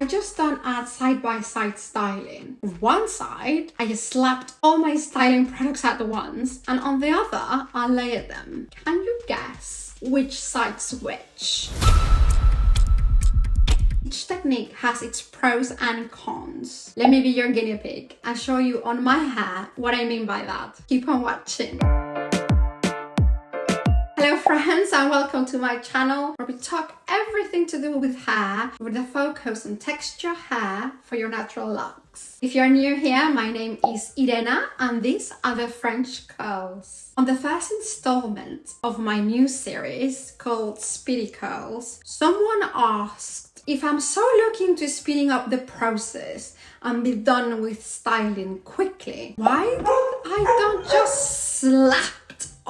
I just done a side-by-side styling. On one side, I just slapped all my styling products at once, and on the other, I layered them. Can you guess which side's which? Each technique has its pros and cons. Let me be your guinea pig and show you on my hair what I mean by that. Keep on watching. Hello friends, and welcome to my channel where we talk everything to do with hair with a focus on texture hair for your natural looks. If you're new here, my name is Irena and these are the French Curls. On the first installment of my new series called Speedy Curls, someone asked if I'm so looking to speeding up the process and be done with styling quickly, why I don't just slap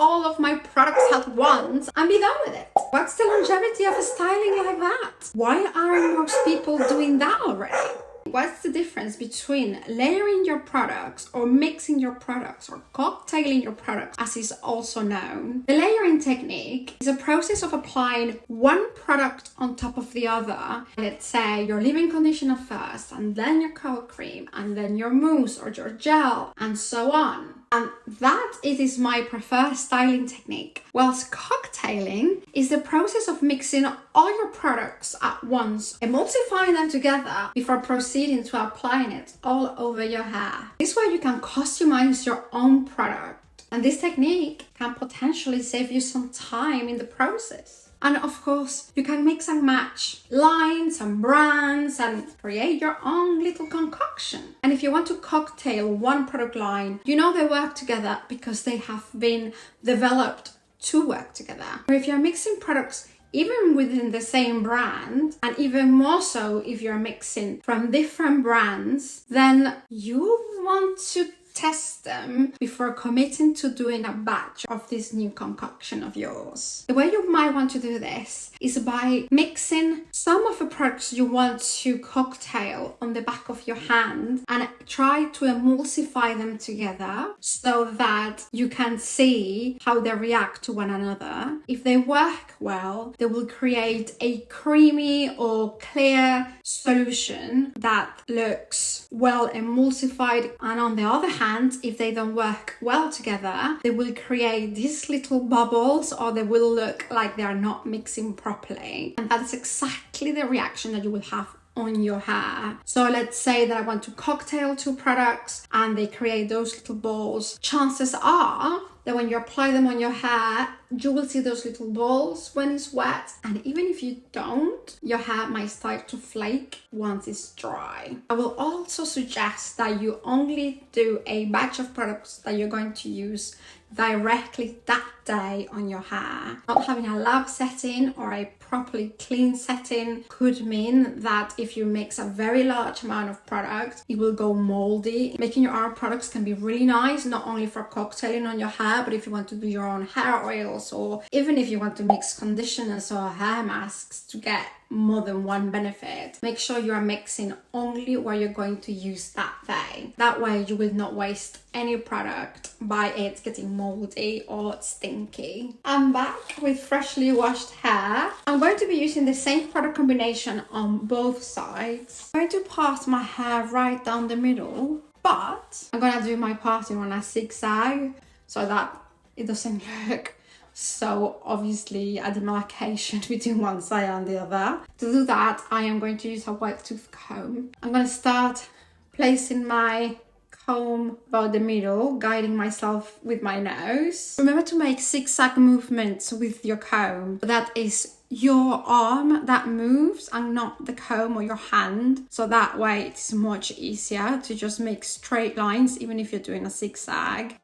all of my products at once and be done with it? What's the longevity of a styling like that? Why aren't most people doing that already? What's the difference between layering your products or mixing your products or cocktailing your products, as is also known? The layering technique is a process of applying one product on top of the other. Let's say your leave-in conditioner first, and then your curl cream, and then your mousse or your gel, and so on. And that it is my preferred styling technique. Whilst cocktailing is the process of mixing all your products at once, emulsifying them together before proceeding to applying it all over your hair. This way you can customize your own product. And this technique can potentially save you some time in the process. And of course, you can mix and match lines and brands and create your own little concoction. And if you want to cocktail one product line, you know they work together because they have been developed to work together. Or if you're mixing products even within the same brand, and even more so if you're mixing from different brands, then you want to test them before committing to doing a batch of this new concoction of yours. The way you might want to do this is by mixing some of the products you want to cocktail on the back of your hand and try to emulsify them together so that you can see how they react to one another. If they work well, they will create a creamy or clear solution that looks well emulsified, and on the other hand, if they don't work well together, they will create these little bubbles, or they will look like they're not mixing properly. And that's exactly the reaction that you will have on your hair. So let's say that I want to cocktail two products and they create those little balls. Chances are that when you apply them on your hair, you will see those little balls when it's wet. And even if you don't, your hair might start to flake once it's dry. I will also suggest that you only do a batch of products that you're going to use directly that day on your hair. Not having a lab setting or a properly clean setting could mean that if you mix a very large amount of product, it will go moldy. Making your own products can be really nice, not only for cocktailing on your hair, but if you want to do your own hair oils, or even if you want to mix conditioners or hair masks to get more than one benefit. Make sure you are mixing only what you're going to use that day. That way you will not waste any product by it getting moldy or stinky. I'm back with freshly washed hair. I'm going to be using the same product combination on both sides. I'm going to part my hair right down the middle, but I'm going to do my parting on a zigzag so that it doesn't look so obviously a demarcation between one side and the other. To do that, I am going to use a white tooth comb. I'm going to start placing my comb about the middle, guiding myself with my nose. Remember to make zigzag movements with your comb. That is your arm that moves and not the comb or your hand. So that way it's much easier to just make straight lines even if you're doing a zigzag.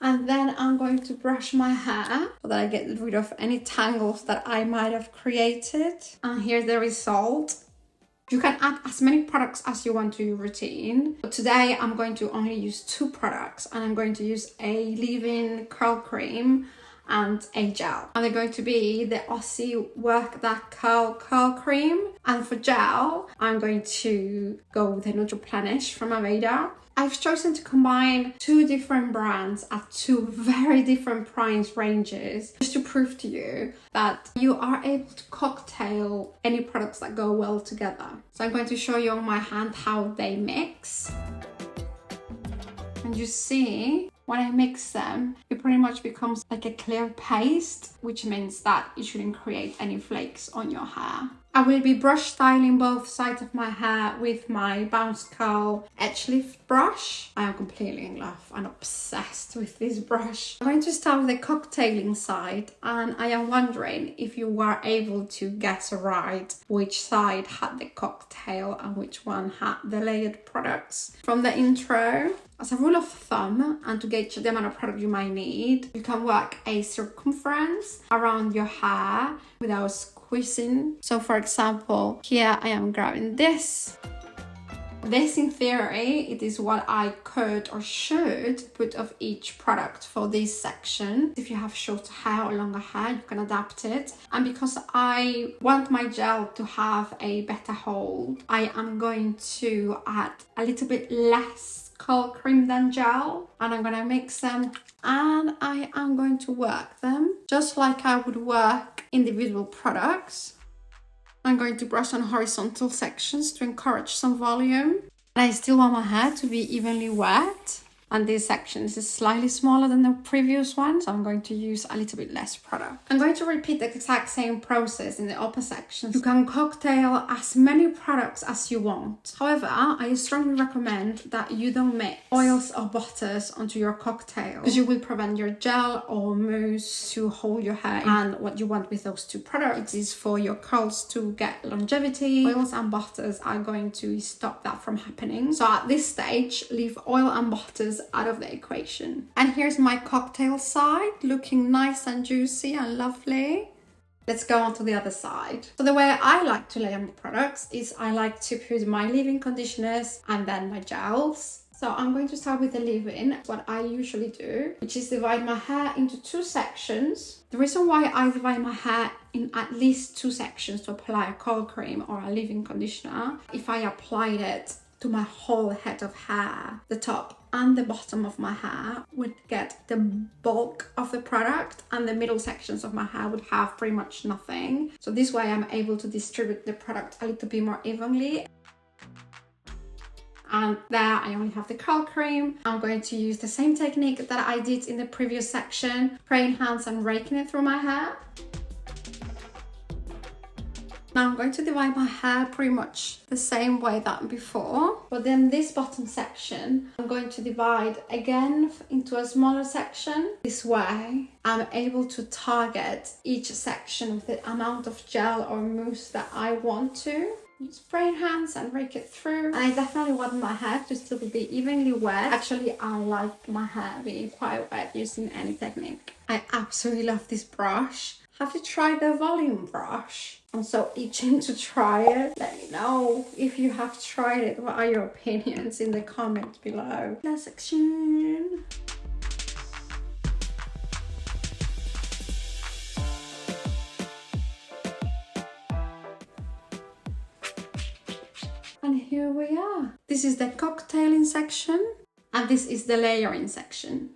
And then I'm going to brush my hair so that I get rid of any tangles that I might have created. And here's the result. You can add as many products as you want to your routine. But today I'm going to only use two products, and I'm going to use a leave-in curl cream and a gel. And they're going to be the Aussie Work That Curl Cream. And for gel, I'm going to go with the Nutriplenish from Aveda. I've chosen to combine two different brands at two very different price ranges just to prove to you that you are able to cocktail any products that go well together. So I'm going to show you on my hand how they mix. And you see, when I mix them, it pretty much becomes like a clear paste, which means that it shouldn't create any flakes on your hair. I will be brush styling both sides of my hair with my Bounce Curl Edge Lift brush. I am completely in love and obsessed with this brush. I'm going to start with the cocktailing side, and I am wondering if you were able to guess right which side had the cocktail and which one had the layered products. From the intro, as a rule of thumb, and to gauge the amount of product you might need, you can work a circumference around your hair without squeezing. So for example, here I am grabbing this. This, in theory, it is what I could or should put of each product for this section. If you have shorter hair or longer hair, you can adapt it. And because I want my gel to have a better hold, I am going to add a little bit less curl cream than gel, and I'm going to mix them, and I am going to work them just like I would work individual products. I'm going to brush on horizontal sections to encourage some volume. And I still want my hair to be evenly wet. And this section is slightly smaller than the previous one, so I'm going to use a little bit less product. I'm going to repeat the exact same process in the upper sections. You can cocktail as many products as you want. However, I strongly recommend that you don't mix oils or butters onto your cocktail, because you will prevent your gel or mousse to hold your hair. And what you want with those two products is for your curls to get longevity. Oils and butters are going to stop that from happening. So at this stage, leave oil and butters out of the equation. And here's my cocktail side, looking nice and juicy and lovely. Let's go on to the other side. So the way I like to layer my products is I like to put my leave-in conditioners and then my gels. So I'm going to start with the leave-in, what I usually do, which is divide my hair into two sections. The reason why I divide my hair in at least two sections to apply a curl cream or a leave-in conditioner, if I applied it to my whole head of hair, the top and the bottom of my hair would get the bulk of the product, and the middle sections of my hair would have pretty much nothing. So this way I'm able to distribute the product a little bit more evenly. And there I only have the curl cream. I'm going to use the same technique that I did in the previous section, spraying hands and raking it through my hair. Now I'm going to divide my hair pretty much the same way that before, but then this bottom section I'm going to divide again into a smaller section. This way I'm able to target each section with the amount of gel or mousse that I want to. Spray hands and rake it through. And I definitely want my hair to still be evenly wet. Actually, I like my hair being quite wet using any technique. I absolutely love this brush. Have you tried the volume brush? I'm so itching to try it. Let me know if you have tried it. What are your opinions in the comments below? Last section. And here we are. This is the cocktailing section, and this is the layering section.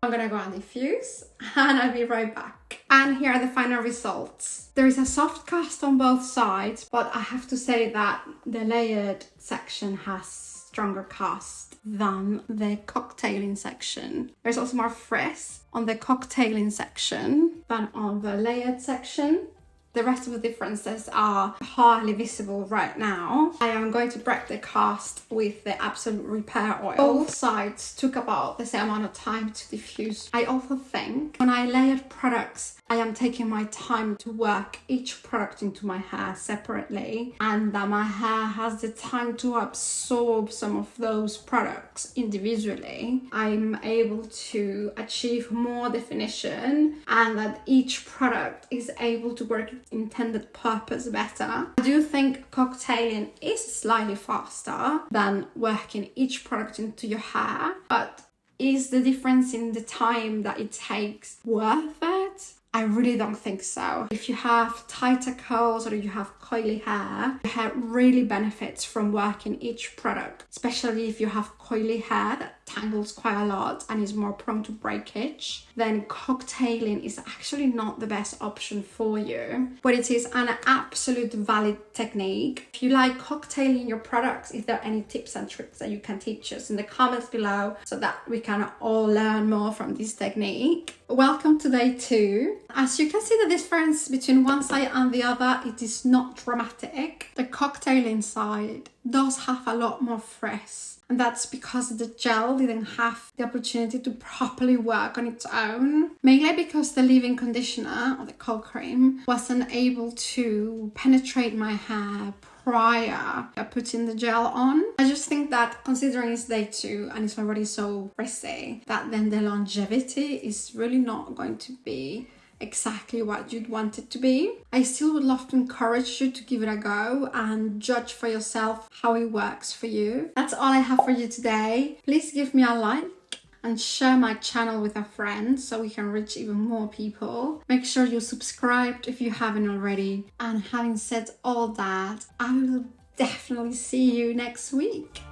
I'm gonna go and diffuse, and I'll be right back. And here are the final results. There is a soft cast on both sides, but I have to say that the layered section has stronger cast than the cocktailing section. There's also more frizz on the cocktailing section than on the layered section. The rest of the differences are hardly visible right now. I am going to break the cast with the Absolute Repair Oil. Both sides took about the same amount of time to diffuse. I also think when I layered products, I am taking my time to work each product into my hair separately, and that my hair has the time to absorb some of those products individually. I'm able to achieve more definition, and that each product is able to work its intended purpose better. I do think cocktailing is slightly faster than working each product into your hair, but is the difference in the time that it takes worth it? I really don't think so. If you have tighter curls or you have coily hair, your hair really benefits from working each product, especially if you have coily hair that tangles quite a lot and is more prone to breakage. Then cocktailing is actually not the best option for you, but it is an absolute valid technique. If you like cocktailing your products, if there are any tips and tricks that you can teach us in the comments below so that we can all learn more from this technique. Welcome to day 2. As you can see, the difference between one side and the other, it is not dramatic. The cocktailing side does have a lot more frizz, and that's because the gel didn't have the opportunity to properly work on its own, mainly because the leave-in conditioner or the cold cream wasn't able to penetrate my hair prior to putting the gel on. I just think that considering it's day 2 and it's already so frizzy, that then the longevity is really not going to be exactly what you'd want it to be. I still would love to encourage you to give it a go and judge for yourself how it works for you. That's all I have for you today. Please give me a like and share my channel with a friend so we can reach even more people. Make sure you're subscribed if you haven't already. And having said all that, I will definitely see you next week.